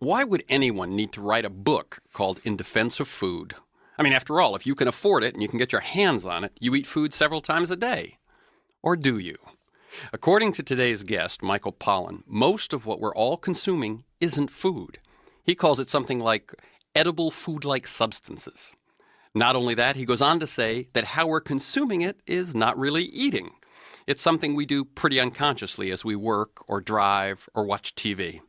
Why would anyone need to write a book called In Defense of Food? I mean, after all, if you can afford it and you can get your hands on it, you eat food several times a day. Or do you? According to today's guest, Michael Pollan, most of what we're all consuming isn't food. He calls it something like edible food-like substances. Not only that, he goes on to say that how we're consuming it is not really eating. It's something we do pretty unconsciously as we work or drive or watch TV.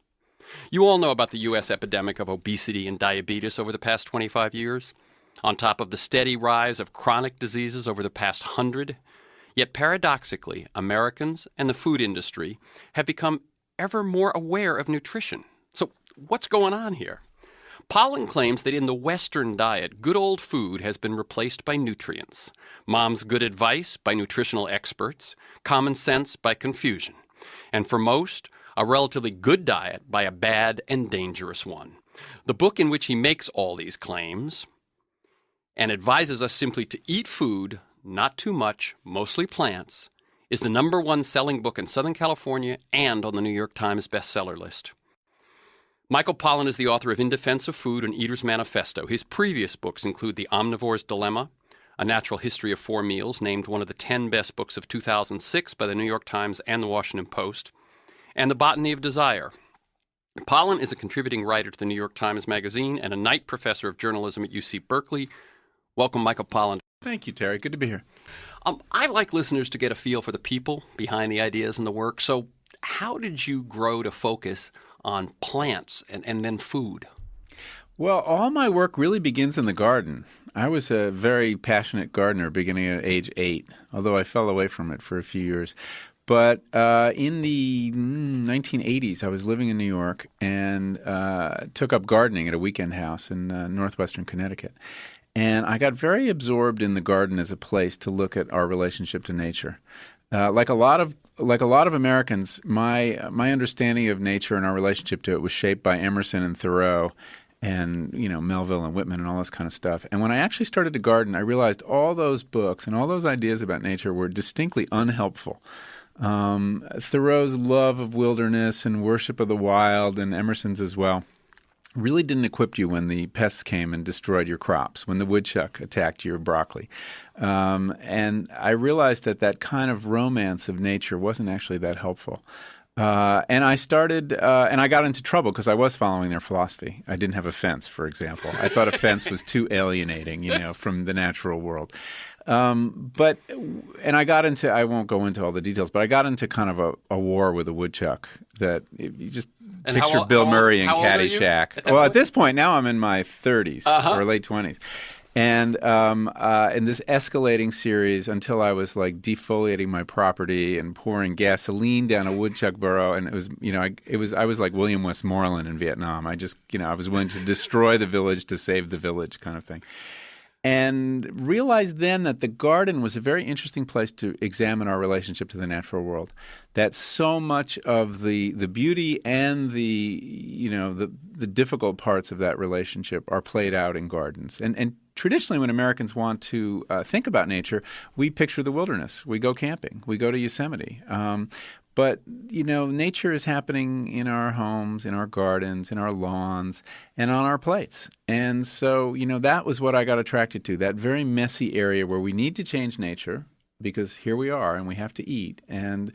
You all know about the U.S. epidemic of obesity and diabetes over the past 25 years, on top of the steady rise of chronic diseases over the past 100. Yet paradoxically, Americans and the food industry have become ever more aware of nutrition. So what's going on here? Pollan claims that in the Western diet, good old food has been replaced by nutrients, mom's good advice by nutritional experts, common sense by confusion, and for most, a relatively good diet by a bad and dangerous one. The book in which he makes all these claims and advises us simply to eat food, not too much, mostly plants, is the #1 selling book in Southern California and on the New York Times bestseller list. Michael Pollan is the author of In Defense of Food and Eater's Manifesto. His previous books include The Omnivore's Dilemma, A Natural History of Four Meals, named one of the 10 best books of 2006 by the New York Times and the Washington Post, and The Botany of Desire. Pollan is a contributing writer to the New York Times Magazine and a Knight Professor of Journalism at UC Berkeley. Welcome, Michael Pollan. Thank you, Terry. Good to be here. I like listeners to get a feel for the people behind the ideas and the work. So how did you grow to focus on plants and then food? Well, all my work really begins in the garden. I was a very passionate gardener beginning at age 8, although I fell away from it for a few years. But in the 1980s, I was living in New York and took up gardening at a weekend house in northwestern Connecticut. And I got very absorbed in the garden as a place to look at our relationship to nature. Like a lot of Americans, my understanding of nature and our relationship to it was shaped by Emerson and Thoreau and, Melville and Whitman and all this kind of stuff. And when I actually started to garden, I realized all those books and all those ideas about nature were distinctly unhelpful. Thoreau's love of wilderness and worship of the wild, and Emerson's as well, really didn't equip you when the pests came and destroyed your crops, when the woodchuck attacked your broccoli. And I realized that kind of romance of nature wasn't actually that helpful. And I started, and I got into trouble because I was following their philosophy. I didn't have a fence, for example. I thought a fence was too alienating, from the natural world. And I got into, I won't go into all the details, but I got into kind of a war with a woodchuck that you just picture Bill Murray in Caddyshack. Well, at this point, now I'm in my 30s or late 20s. And in this escalating series until I was like defoliating my property and pouring gasoline down a woodchuck burrow, and it was, I was like William Westmoreland in Vietnam. I just, I was willing to destroy the village to save the village kind of thing. And realized then that the garden was a very interesting place to examine our relationship to the natural world. That so much of the beauty and the difficult parts of that relationship are played out in gardens. And traditionally, when Americans want to think about nature, we picture the wilderness. We go camping. We go to Yosemite. But, nature is happening in our homes, in our gardens, in our lawns, and on our plates. And so, that was what I got attracted to, that very messy area where we need to change nature because here we are and we have to eat. And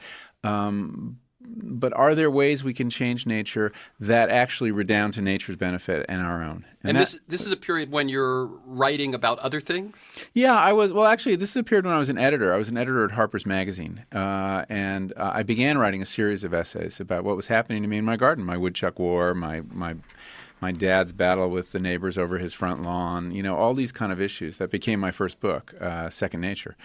but are there ways we can change nature that actually redound to nature's benefit and our own? And this is a period when you're writing about other things? Yeah, I was. Well, actually, this is a period when I was an editor. I was an editor at Harper's Magazine. And I began writing a series of essays about what was happening to me in my garden, my woodchuck war, my dad's battle with the neighbors over his front lawn, all these kind of issues. That became my first book, Second Nature.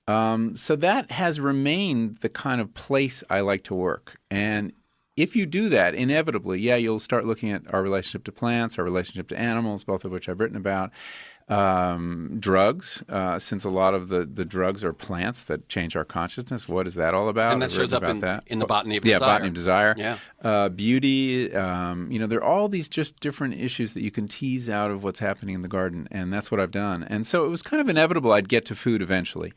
So that has remained the kind of place I like to work. And if you do that, inevitably, you'll start looking at our relationship to plants, our relationship to animals, both of which I've written about. Drugs, since a lot of the drugs are plants that change our consciousness. What is that all about? And that shows up in the Botany of Desire. Yeah, Botany of Desire. Yeah. Beauty. There are all these just different issues that you can tease out of what's happening in the garden, and that's what I've done. And so it was kind of inevitable I'd get to food eventually.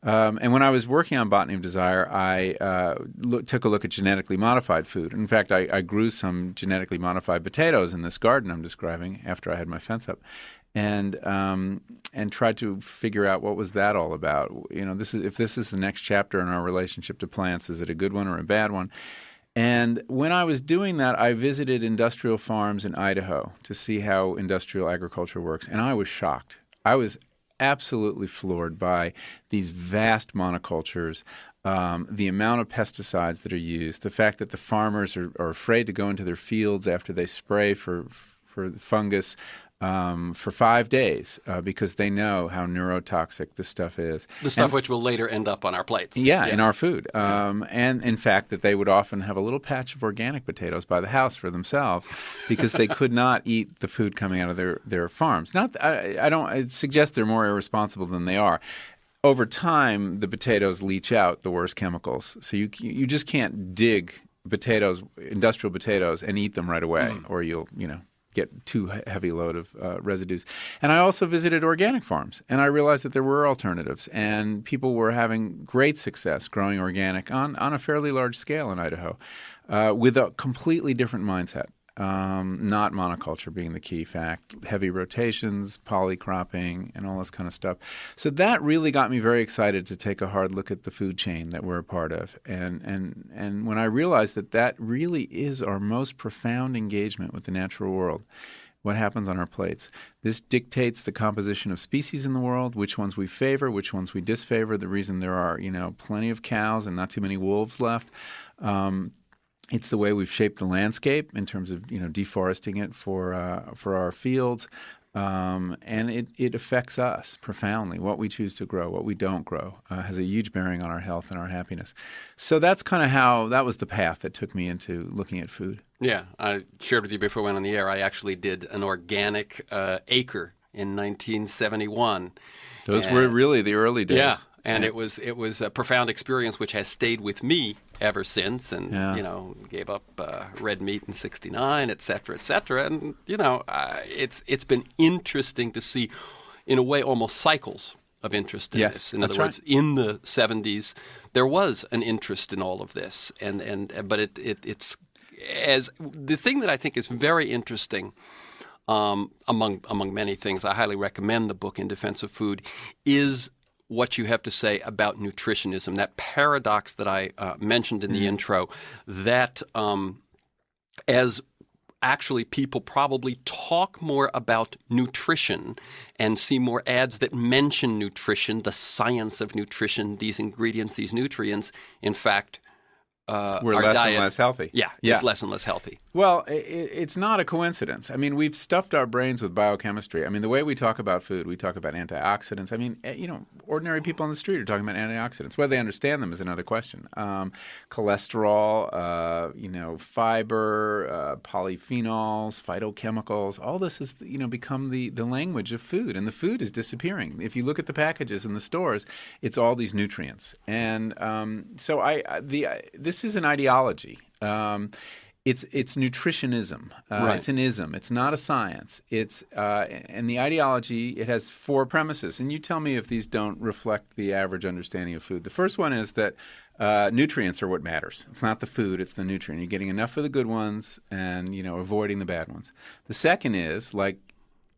And when I was working on Botany of Desire, I took a look at genetically modified food. In fact, I grew some genetically modified potatoes in this garden I'm describing after I had my fence up, and tried to figure out what was that all about. If this is the next chapter in our relationship to plants, is it a good one or a bad one? And when I was doing that, I visited industrial farms in Idaho to see how industrial agriculture works, and I was shocked. I was absolutely floored by these vast monocultures, the amount of pesticides that are used, the fact that the farmers are afraid to go into their fields after they spray for fungus for 5 days because they know how neurotoxic this stuff is. The stuff which will later end up on our plates. Yeah, in our food. And in fact, that they would often have a little patch of organic potatoes by the house for themselves because they could not eat the food coming out of their farms. I suggest they're more irresponsible than they are. Over time, the potatoes leach out the worst chemicals. So you just can't dig industrial potatoes, and eat them right away, or you'll get too heavy load of residues. And I also visited organic farms, and I realized that there were alternatives, and people were having great success growing organic on a fairly large scale in Idaho with a completely different mindset, not monoculture being the key fact, heavy rotations, polycropping, and all this kind of stuff. So that really got me very excited to take a hard look at the food chain that we're a part of. And when I realized that really is our most profound engagement with the natural world, what happens on our plates. This dictates the composition of species in the world, which ones we favor, which ones we disfavor, the reason there are, plenty of cows and not too many wolves left. It's the way we've shaped the landscape in terms of deforesting it for our fields, and it affects us profoundly. What we choose to grow, what we don't grow, has a huge bearing on our health and our happiness. So that's kind of that was the path that took me into looking at food. Yeah, I shared with you before we went on the air. I actually did an organic acre in 1971. Those were really the early days. Yeah. And it was a profound experience which has stayed with me ever since, and gave up red meat in '69, et cetera, and it's been interesting to see, in a way, almost cycles of interest in this. In other words, in the '70s, there was an interest in all of this, but it's as the thing that I think is very interesting. Among many things, I highly recommend the book In Defense of Food, is what you have to say about nutritionism, that paradox that I mentioned in the intro, that as actually people probably talk more about nutrition and see more ads that mention nutrition, the science of nutrition, these ingredients, these nutrients, in fact, we're our less diet, and less healthy. Yeah, it's less and less healthy. Well, it's not a coincidence. I mean, we've stuffed our brains with biochemistry. I mean, the way we talk about food, we talk about antioxidants. I mean, ordinary people on the street are talking about antioxidants. Whether they understand them is another question. Cholesterol, fiber, polyphenols, phytochemicals, all this has, become the language of food, and the food is disappearing. If you look at the packages in the stores, it's all these nutrients. And so this is an ideology. It's nutritionism. Right. It's an ism. It's not a science. And the ideology, it has 4 premises. And you tell me if these don't reflect the average understanding of food. The first one is that nutrients are what matters. It's not the food, it's the nutrient. You're getting enough of the good ones and, avoiding the bad ones. The second is, like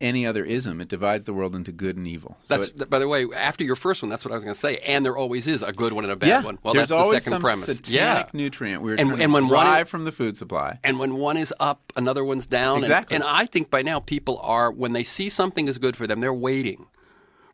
any other ism, it divides the world into good and evil. By the way, after your first one, that's what I was going to say. And there always is a good one and a bad one. Well, that's the second premise. There's always some satanic nutrient we're trying to drive from the food supply. And when one is up, another one's down. Exactly. And I think by now people are, when they see something is good for them, they're waiting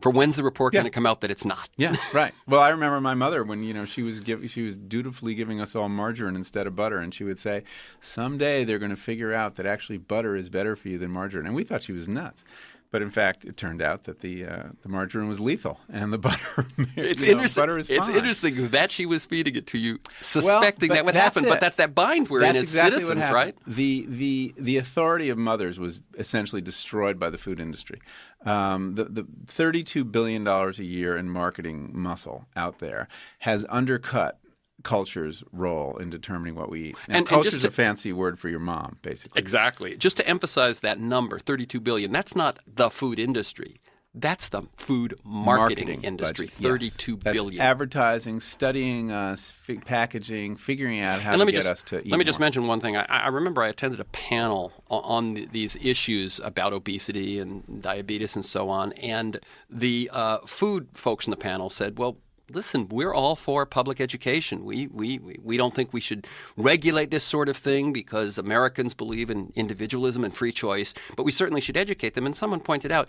for when's the report going to come out that it's not. Yeah, right. Well, I remember my mother when she was dutifully giving us all margarine instead of butter, and she would say, "Someday they're going to figure out that actually butter is better for you than margarine." And we thought she was nuts. But in fact, it turned out that the margarine was lethal, and the butter. It's interesting. Butter is fine. It's interesting that she was feeding it to you, suspecting that would happen. But that's that bind we're in as citizens, right? The authority of mothers was essentially destroyed by the food industry. The $32 billion a year in marketing muscle out there has undercut culture's role in determining what we eat. And culture's a fancy word for your mom, basically. Exactly. Just to emphasize that number, $32 billion, that's not the food industry. That's the food marketing industry, budget, $32 yes. billion. That's advertising, studying us, packaging, figuring out how to get us to eat Let me just more. mention one thing. I remember I attended a panel on these issues about obesity and diabetes and so on, and the food folks in the panel said, well, listen, we're all for public education. We don't think we should regulate this sort of thing because Americans believe in individualism and free choice, but we certainly should educate them. And someone pointed out,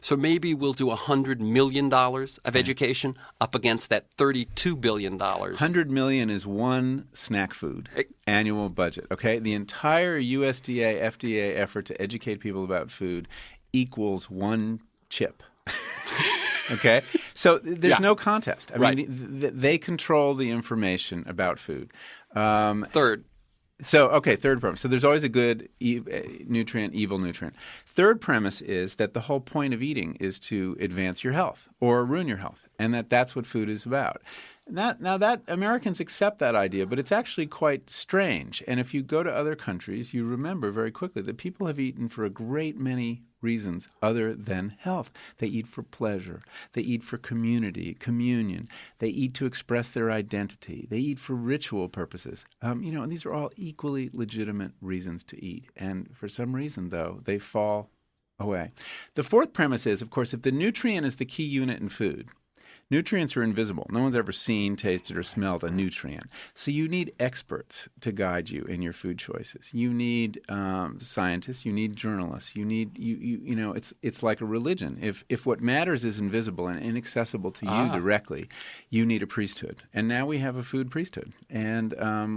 so maybe we'll do $100 million of education up against that $32 billion. $100 million is one snack food annual budget, okay? The entire USDA, FDA effort to educate people about food equals one chip. Okay, so there's no contest. I mean, they control the information about food. Third premise. So there's always a good nutrient, evil nutrient. Third premise is that the whole point of eating is to advance your health or ruin your health, and that's what food is about. Now that Americans accept that idea, but it's actually quite strange. And if you go to other countries, you remember very quickly that people have eaten for a great many reasons other than health. They eat for pleasure. They eat for community, communion. They eat to express their identity. They eat for ritual purposes. And these are all equally legitimate reasons to eat. And for some reason, though, they fall away. The fourth premise is, of course, if the nutrient is the key unit in food, nutrients are invisible. No one's ever seen, tasted, or smelled a nutrient. So you need experts to guide you in your food choices. You need scientists. You need journalists. You need it's like a religion. If what matters is invisible and inaccessible to you directly, you need a priesthood. And now we have a food priesthood. And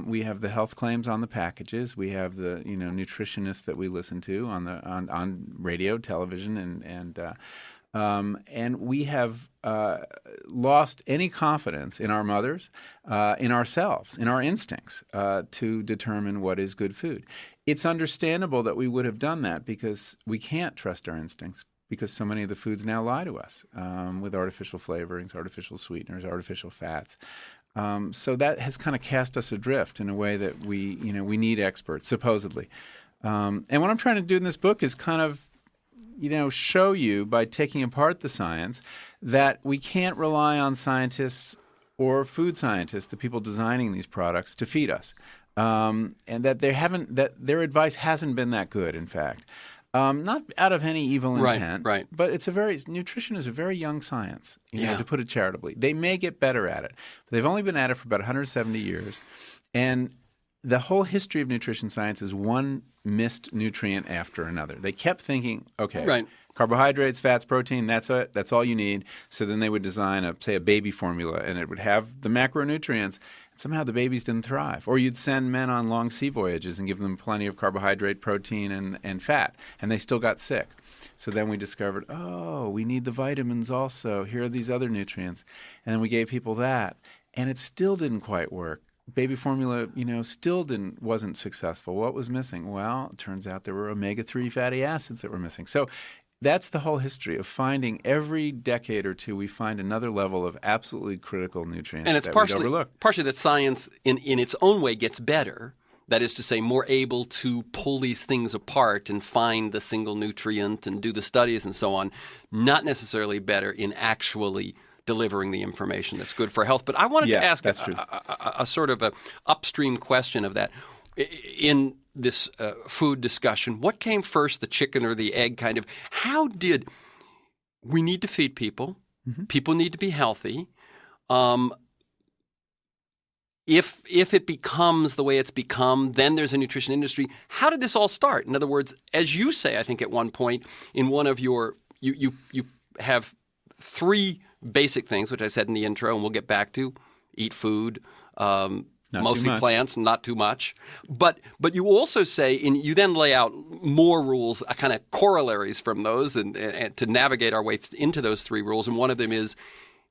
we have the health claims on the packages. We have the nutritionists that we listen to on radio, television, and we have lost any confidence in our mothers, in ourselves, in our instincts to determine what is good food. It's understandable that we would have done that because we can't trust our instincts because so many of the foods now lie to us with artificial flavorings, artificial sweeteners, artificial fats. So that has kind of cast us adrift in a way that we need experts, supposedly. And what I'm trying to do in this book is kind of show you by taking apart the science that we can't rely on scientists or food scientists, the people designing these products, to feed us, and that their advice hasn't been that good. In fact, not out of any evil intent, right. But nutrition is a very young science, to put it charitably. They may get better at it, but they've only been at it for about 170 years, and the whole history of nutrition science is one missed nutrient after another. They kept thinking, carbohydrates, fats, protein, that's it. That's all you need. So then they would design a baby formula, and it would have the macronutrients. And somehow the babies didn't thrive. Or you'd send men on long sea voyages and give them plenty of carbohydrate, protein, and fat, and they still got sick. So then we discovered, we need the vitamins also. Here are these other nutrients. And then we gave people that, and it still didn't quite work. Baby formula, still wasn't successful. What was missing? Well, it turns out there were omega-3 fatty acids that were missing. So that's the whole history of finding every decade or two we find another level of absolutely critical nutrients and it's that we overlook. Partially that science in its own way gets better. That is to say, more able to pull these things apart and find the single nutrient and do the studies and so on. Not necessarily better in actually delivering the information that's good for health. But I wanted to ask a sort of a upstream question of that. In this food discussion, what came first, the chicken or the egg kind of? How did we need to feed people? Mm-hmm. People need to be healthy. If it becomes the way it's become, then there's a nutrition industry. How did this all start? In other words, as you say, I think at one point in one of your you have three basic things, which I said in the intro, and we'll get back to: eat food, mostly plants, not too much. But you also say, and you then lay out more rules, kind of corollaries from those, and to navigate our way into those three rules. And one of them is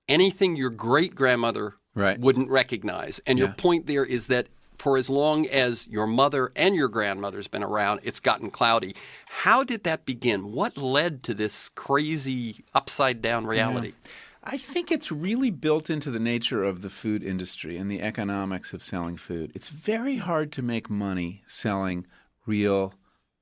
anything your great-grandmother wouldn't recognize. And your point there is that for as long as your mother and your grandmother's been around, it's gotten cloudy. How did that begin? What led to this crazy upside-down reality? Yeah. I think it's really built into the nature of the food industry and the economics of selling food. It's very hard to make money selling real,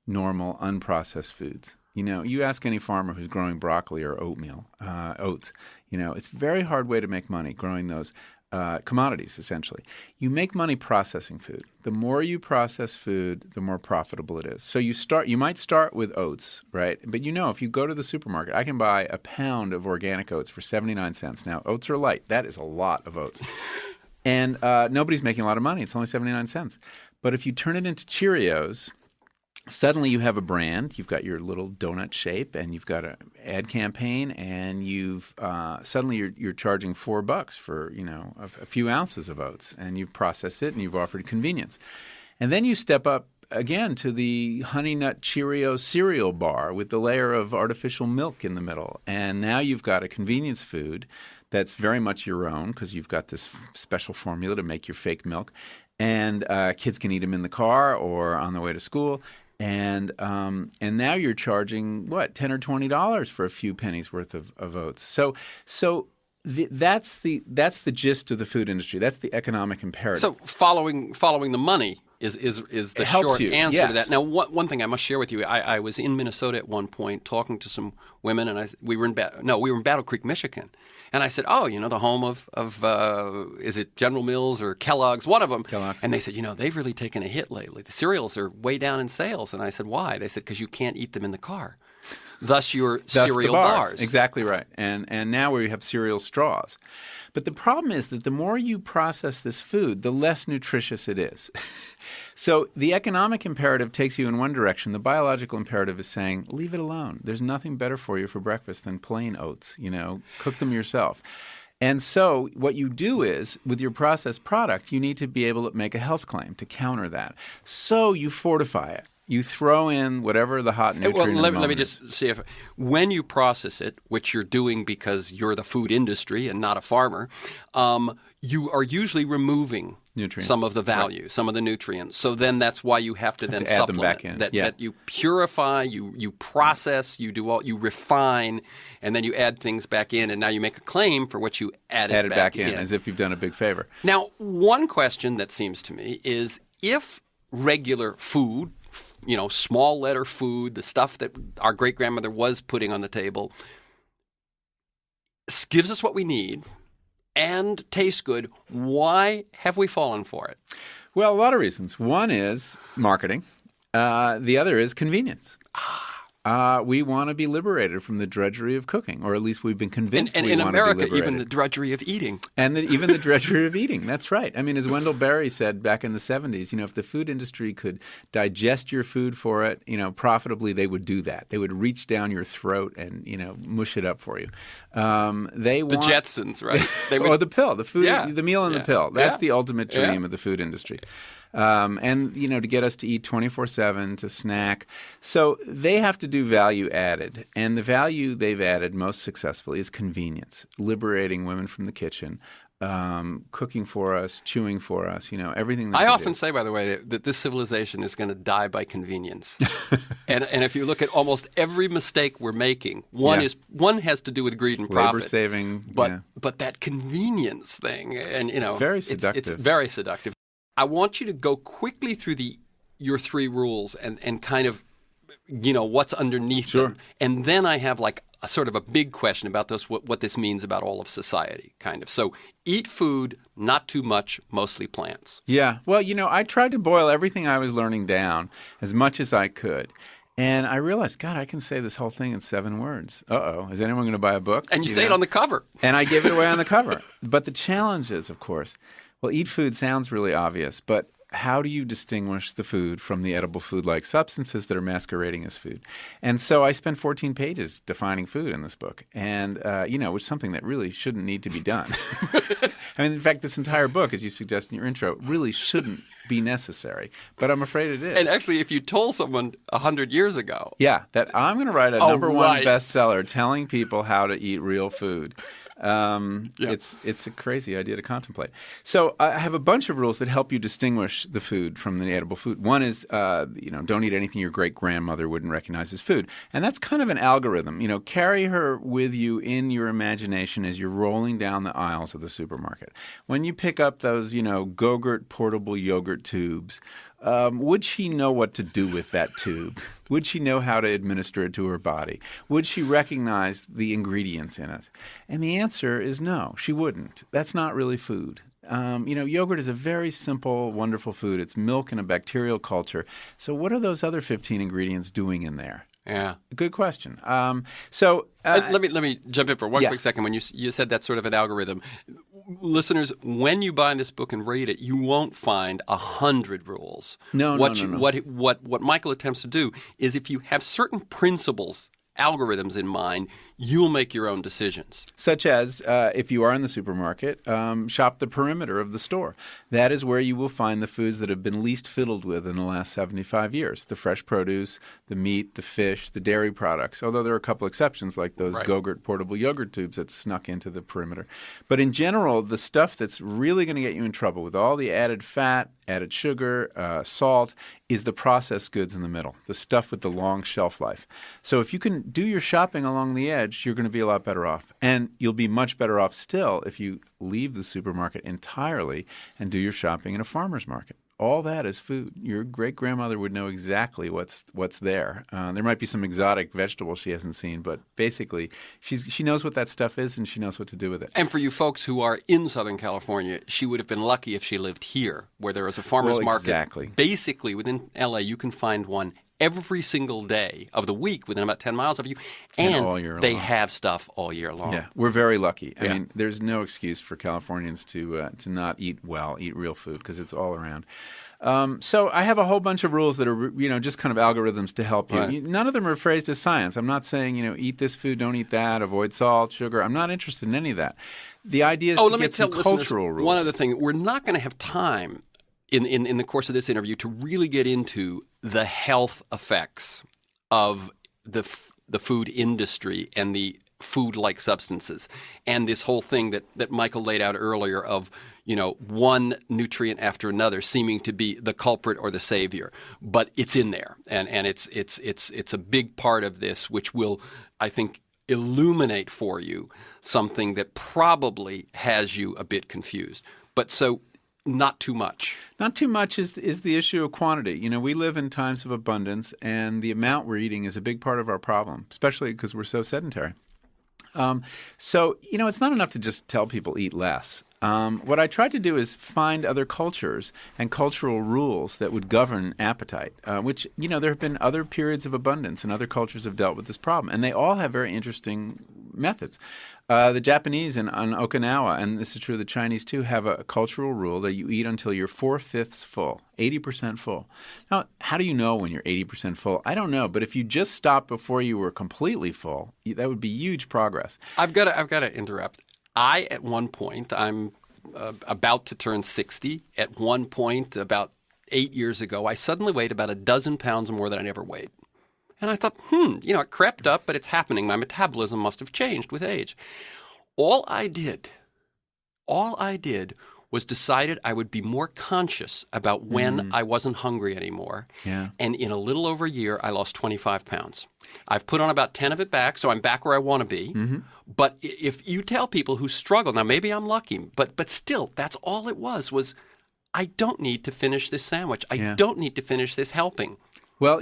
normal, unprocessed foods. You ask any farmer who's growing broccoli or oats. It's a very hard way to make money growing those commodities, essentially. You make money processing food. The more you process food, the more profitable it is. So you might start with oats, right? But if you go to the supermarket, I can buy a pound of organic oats for 79 cents. Now, oats are light. That is a lot of oats. And nobody's making a lot of money. It's only 79 cents. But if you turn it into Cheerios, suddenly you have a brand. You've got your little donut shape, and you've got an ad campaign, and suddenly you're charging $4 for a few ounces of oats, and you've processed it and you've offered convenience. And then you step up again to the Honey Nut Cheerio cereal bar with the layer of artificial milk in the middle, and now you've got a convenience food that's very much your own because you've got this special formula to make your fake milk, and kids can eat them in the car or on their way to school. And now you're charging $10 or $20 for a few pennies worth of oats. So that's the gist of the food industry. That's the economic imperative. So following the money is the short answer to that. Now, one thing I must share with you, I was in Minnesota at one point talking to some women, and we were in Battle Creek, Michigan. And I said, the home of is it General Mills or Kellogg's, one of them. Kellogg's. And they said, they've really taken a hit lately. The cereals are way down in sales. And I said, why? They said, because you can't eat them in the car. Thus your cereal bars. Exactly right. And now we have cereal straws. But the problem is that the more you process this food, the less nutritious it is. So the economic imperative takes you in one direction. The biological imperative is saying, leave it alone. There's nothing better for you for breakfast than plain oats. Cook them yourself. And so what you do is, with your processed product, you need to be able to make a health claim to counter that. So you fortify it. You throw in whatever the hot nutrient. Well, let me just see if when you process it, which you're doing because you're the food industry and not a farmer, you are usually removing nutrients. Some of the value, some of the nutrients. So then that's why you have to then add supplement them back in. That you purify, you process, you refine, and then you add things back in, and now you make a claim for what you added back in, as if you've done a big favor. Now, one question that seems to me is if regular food, small letter food, the stuff that our great-grandmother was putting on the table, gives us what we need and tastes good, why have we fallen for it? Well, a lot of reasons. One is marketing. The other is convenience. We want to be liberated from the drudgery of cooking, or at least we've been convinced we want to be liberated. And in America, even the drudgery of eating. And even the drudgery of eating. That's right. I mean, as Wendell Berry said back in the 70s, if the food industry could digest your food for it, profitably, they would do that. They would reach down your throat and, mush it up for you. The Jetsons, right? Or the pill, the food, the meal and the pill. That's the ultimate dream of the food industry. And to get us to eat 24/7, to snack. So they have to do value added. And the value they've added most successfully is convenience, liberating women from the kitchen, cooking for us, chewing for us, everything. I often say, by the way, that this civilization is going to die by convenience. and if you look at almost every mistake we're making, one has to do with greed and profit. Labor saving. But that convenience thing, and it's very seductive. It's very seductive. I want you to go quickly through your three rules and kind of, what's underneath them. And then I have like a sort of a big question about what this means about all of society, kind of. So eat food, not too much, mostly plants. Yeah. Well, I tried to boil everything I was learning down as much as I could. And I realized, God, I can say this whole thing in 7 words. Uh-oh. Is anyone going to buy a book? And you say it on the cover. And I give it away on the cover. But the challenge is, of course, well, eat food sounds really obvious, but how do you distinguish the food from the edible food-like substances that are masquerading as food? And so I spent 14 pages defining food in this book, and which is something that really shouldn't need to be done. I mean, in fact, this entire book, as you suggest in your intro, really shouldn't be necessary, but I'm afraid it is. And actually, if you told someone 100 years ago... Yeah, that I'm going to write a number one bestseller telling people how to eat real food. It's a crazy idea to contemplate. So I have a bunch of rules that help you distinguish the food from the edible food. One is, don't eat anything your great-grandmother wouldn't recognize as food. And that's kind of an algorithm. Carry her with you in your imagination as you're rolling down the aisles of the supermarket. When you pick up those, Go-Gurt portable yogurt tubes, would she know what to do with that tube? Would she know how to administer it to her body? Would she recognize the ingredients in it? And the answer is no, she wouldn't. That's not really food. Yogurt is a very simple, wonderful food. It's milk in a bacterial culture. So what are those other 15 ingredients doing in there? Yeah. Good question. Let me jump in for one Yeah. quick second. When you said that's sort of an algorithm, listeners, when you buy this book and read it, you won't find 100 rules. No. What Michael attempts to do is, if you have certain principles, algorithms in mind, you'll make your own decisions. Such as if you are in the supermarket, shop the perimeter of the store. That is where you will find the foods that have been least fiddled with in the last 75 years. The fresh produce, the meat, the fish, the dairy products, although there are a couple exceptions like those Right. Go-Gurt portable yogurt tubes that snuck into the perimeter. But in general, the stuff that's really going to get you in trouble with all the added fat, added sugar, salt, is the processed goods in the middle, the stuff with the long shelf life. So if you can do your shopping along the edge, you're going to be a lot better off. And you'll be much better off still if you leave the supermarket entirely and do your shopping in a farmer's market. All that is food. Your great-grandmother would know exactly what's there. There might be some exotic vegetable she hasn't seen, but basically she knows what that stuff is and she knows what to do with it. And for you folks who are in Southern California, she would have been lucky if she lived here, where there is a farmer's market. Exactly. Basically, within L.A., you can find one every single day of the week within about 10 miles of you. And all year they long. have stuff all year long. Yeah, we're very lucky. I Yeah. mean, there's no excuse for Californians to not eat real food, because it's all around. So I have a whole bunch of rules that are, just kind of algorithms to help you. Right. None of them are phrased as science. I'm not saying, eat this food, don't eat that, avoid salt, sugar. I'm not interested in any of that. The idea is to let me get some tell listeners cultural rules. one other thing. We're not going to have time in the course of this interview to really get into the health effects of the food industry and the food-like substances, and this whole thing that Michael laid out earlier of one nutrient after another seeming to be the culprit or the savior, but it's in there, and it's a big part of this, which will, I think, illuminate for you something that probably has you a bit confused. But so. Not too much. Not too much is the issue of quantity. We live in times of abundance, and the amount we're eating is a big part of our problem, especially because we're so sedentary. So it's not enough to just tell people eat less. What I tried to do is find other cultures and cultural rules that would govern appetite, which, there have been other periods of abundance and other cultures have dealt with this problem. And they all have very interesting methods. The Japanese on Okinawa, and this is true of the Chinese too, have a cultural rule that you eat until you're 4/5 full, 80% full. Now, how do you know when you're 80% full? I don't know, but if you just stopped before you were completely full, that would be huge progress. I've got to interrupt. At one point, I'm about to turn 60. At one point, about 8 years ago, I suddenly weighed about a dozen pounds more than I ever weighed. And I thought, it crept up, but it's happening. My metabolism must have changed with age. All I did was decided I would be more conscious about when I wasn't hungry anymore. Yeah. And in a little over a year, I lost 25 pounds. I've put on about 10 of it back, so I'm back where I want to be. Mm-hmm. But if you tell people who struggle, now maybe I'm lucky, but still, that's all it was I don't need to finish this sandwich. I don't need to finish this helping. Well,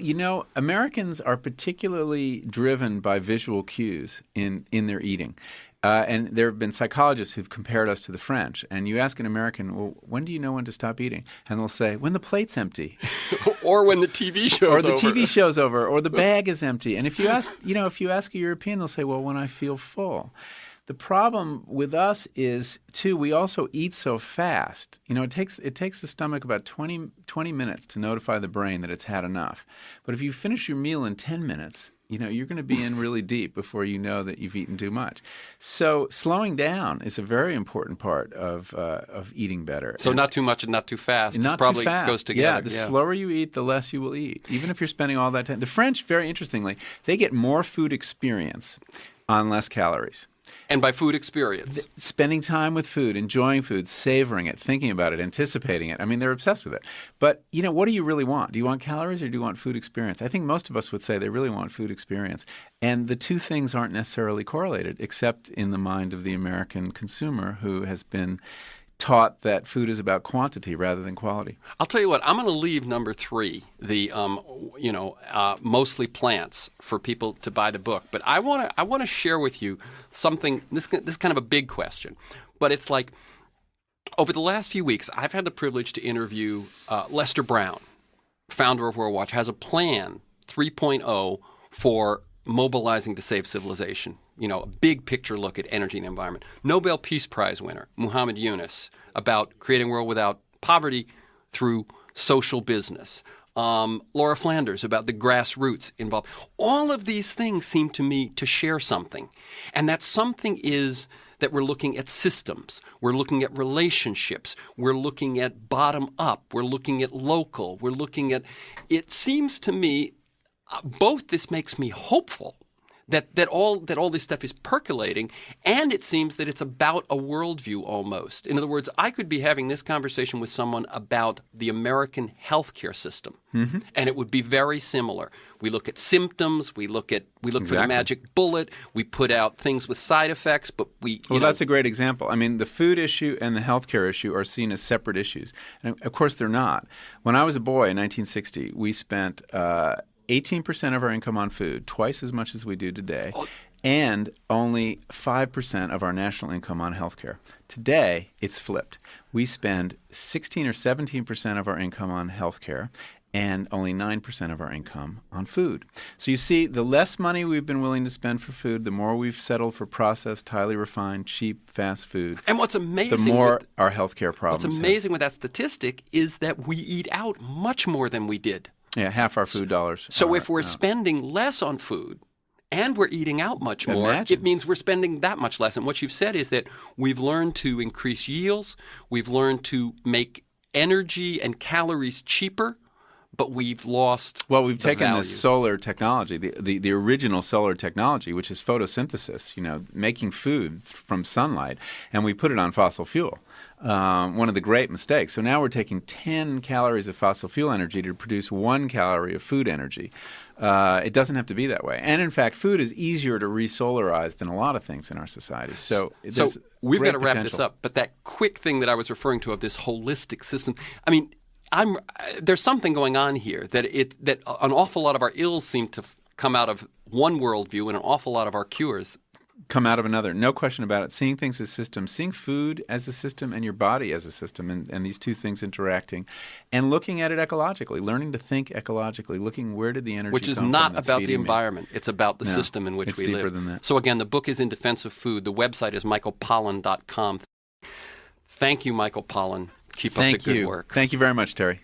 Americans are particularly driven by visual cues in their eating. And there have been psychologists who've compared us to the French. And you ask an American, well, when do you know when to stop eating? And they'll say, when the plate's empty. Or when the TV show's over. Or the TV show's over, or the bag is empty. And if you ask a European, they'll say, well, when I feel full. The problem with us is, too, we also eat so fast. It takes the stomach about 20 minutes to notify the brain that it's had enough. But if you finish your meal in 10 minutes, you're going to be in really deep before you know that you've eaten too much. So slowing down is a very important part of eating better. So not too much and not too fast. Not probably too fast. Goes together. Yeah, the slower you eat, the less you will eat, even if you're spending all that time. The French, very interestingly, they get more food experience on less calories. And by food experience. Spending time with food, enjoying food, savoring it, thinking about it, anticipating it. I mean, they're obsessed with it. But, what do you really want? Do you want calories or do you want food experience? I think most of us would say they really want food experience. And the two things aren't necessarily correlated, except in the mind of the American consumer who has been taught that food is about quantity rather than quality. I'll tell you what, I'm going to leave number 3, the mostly plants, for people to buy the book. But I want to share with you something. This is kind of a big question, but it's like, over the last few weeks, I've had the privilege to interview Lester Brown, founder of World Watch, has a plan 3.0 for mobilizing to save civilization. A big picture look at energy and the environment. Nobel Peace Prize winner Muhammad Yunus, about creating a world without poverty through social business. Laura Flanders, about the grassroots involved. All of these things seem to me to share something. And that something is that we're looking at systems, we're looking at relationships, we're looking at bottom up, we're looking at local, we're looking at, it seems to me, both this makes me hopeful that all this stuff is percolating, and it seems that it's about a worldview almost. In other words, I could be having this conversation with someone about the American healthcare system, and it would be very similar. We look at symptoms, we look for the magic bullet, we put out things with side effects, but that's a great example. I mean, the food issue and the healthcare issue are seen as separate issues, and of course they're not. When I was a boy in 1960, we spent 18% of our income on food, twice as much as we do today, and only 5% of our national income on healthcare. Today, it's flipped. We spend 16 or 17% of our income on healthcare and only 9% of our income on food. So you see, the less money we've been willing to spend for food, the more we've settled for processed, highly refined, cheap, fast food. And what's amazing, the more our healthcare problems. What's amazing with that statistic is that we eat out much more than we did. Yeah, half our food dollars. So if we're spending less on food and we're eating out much more, it means we're spending that much less. And what you've said is that we've learned to increase yields, we've learned to make energy and calories cheaper, but we've lost we've taken value. this solar technology, the original solar technology, which is photosynthesis, making food from sunlight, and we put it on fossil fuel. One of the great mistakes. So now we're taking 10 calories of fossil fuel energy to produce 1 calorie of food energy. It doesn't have to be that way. And in fact, food is easier to re-solarize than a lot of things in our society. So we've got to wrap this up. But that quick thing that I was referring to of this holistic system, I mean, there's something going on here that an awful lot of our ills seem to come out of one worldview, and an awful lot of our cures come out of another. No question about it. Seeing things as systems, seeing food as a system and your body as a system, and these two things interacting, and looking at it ecologically, learning to think ecologically, looking where did the energy which is come not from that's about the feeding me. environment. It's about the system in which we live. It's deeper than that. So again, the book is In Defense of Food. The website is michaelpollan.com. Thank you, Michael Pollan. Keep up the good work. Thank you very much, Terry.